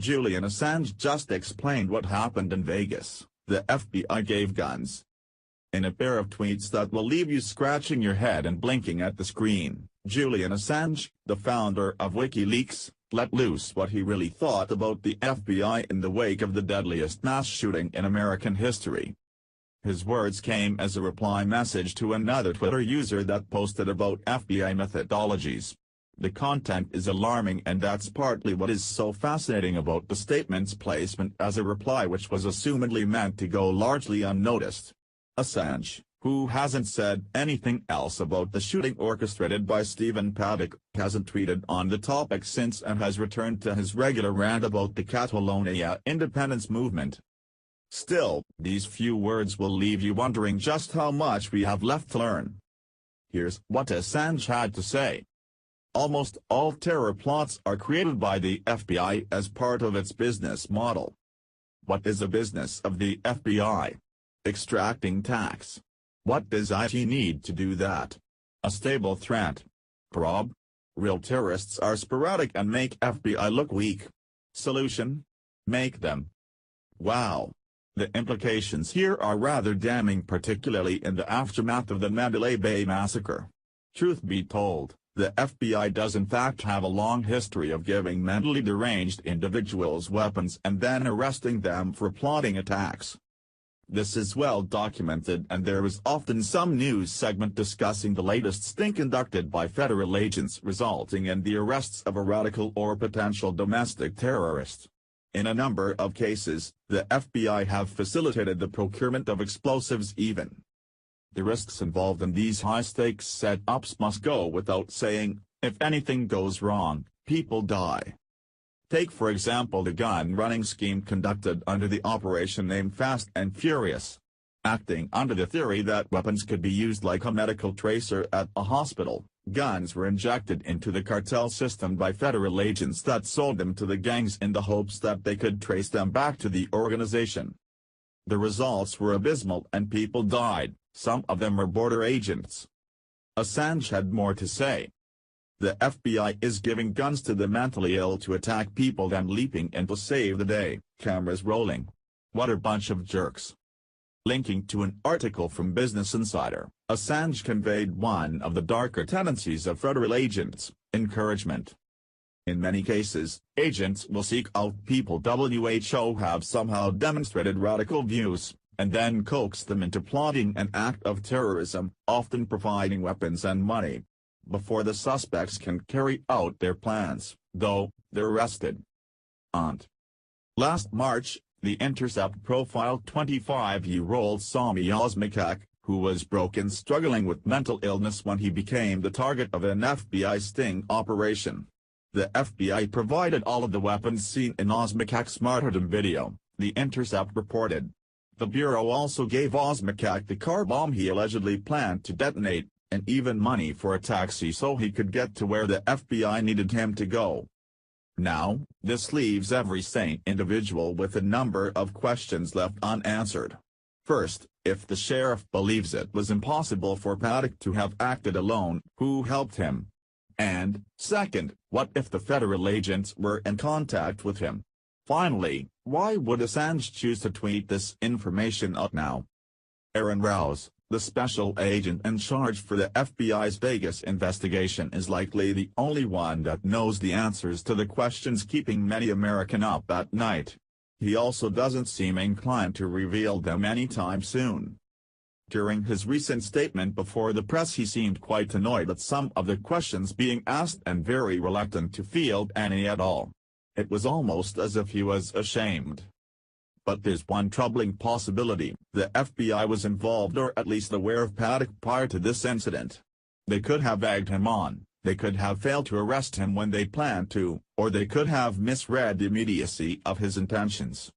Julian Assange just explained what happened in Vegas. The FBI gave guns. In a pair of tweets that will leave you scratching your head and blinking at the screen, Julian Assange, the founder of WikiLeaks, let loose what he really thought about the FBI in the wake of the deadliest mass shooting in American history. His words came as a reply message to another Twitter user that posted about FBI methodologies. The content is alarming, and that's partly what is so fascinating about the statement's placement as a reply, which was assumedly meant to go largely unnoticed. Assange, who hasn't said anything else about the shooting orchestrated by Stephen Paddock, hasn't tweeted on the topic since and has returned to his regular rant about the Catalonia independence movement. Still, these few words will leave you wondering just how much we have left to learn. Here's what Assange had to say. Almost all terror plots are created by the FBI as part of its business model. What is the business of the FBI? Extracting tax. What does IT need to do that? A stable threat. Prob? Real terrorists are sporadic and make FBI look weak. Solution? Make them. Wow. The implications here are rather damning, particularly in the aftermath of the Mandalay Bay massacre. Truth be told, the FBI does in fact have a long history of giving mentally deranged individuals weapons and then arresting them for plotting attacks. This is well documented, and there is often some news segment discussing the latest sting conducted by federal agents resulting in the arrests of a radical or potential domestic terrorist. In a number of cases, the FBI have facilitated the procurement of explosives even. The risks involved in these high-stakes setups must go without saying. If anything goes wrong, people die. Take for example the gun-running scheme conducted under the operation named Fast and Furious. Acting under the theory that weapons could be used like a medical tracer at a hospital, guns were injected into the cartel system by federal agents that sold them to the gangs in the hopes that they could trace them back to the organization. The results were abysmal and people died, some of them were border agents. Assange had more to say. The FBI is giving guns to the mentally ill to attack people, then leaping in to save the day, cameras rolling. What a bunch of jerks. Linking to an article from Business Insider, Assange conveyed one of the darker tendencies of federal agents: encouragement. In many cases, agents will seek out people who have somehow demonstrated radical views, and then coax them into plotting an act of terrorism, often providing weapons and money. Before the suspects can carry out their plans, though, they're arrested. Last March, The Intercept profiled 25-year-old Sami Yusmikak, who was broke and struggling with mental illness when he became the target of an FBI sting operation. The FBI provided all of the weapons seen in Yusmikak's martyrdom video, The Intercept reported. The Bureau also gave Yusmikak the car bomb he allegedly planned to detonate, and even money for a taxi so he could get to where the FBI needed him to go. Now, this leaves every sane individual with a number of questions left unanswered. First, if the sheriff believes it was impossible for Paddock to have acted alone, who helped him? And, second, what if the federal agents were in contact with him? Finally, why would Assange choose to tweet this information out now? Aaron Rouse, the special agent in charge for the FBI's Vegas investigation, is likely the only one that knows the answers to the questions keeping many Americans up at night. He also doesn't seem inclined to reveal them anytime soon. During his recent statement before the press, he seemed quite annoyed at some of the questions being asked and very reluctant to field any at all. It was almost as if he was ashamed. But there's one troubling possibility: the FBI was involved or at least aware of Paddock prior to this incident. They could have egged him on, they could have failed to arrest him when they planned to, or they could have misread the immediacy of his intentions.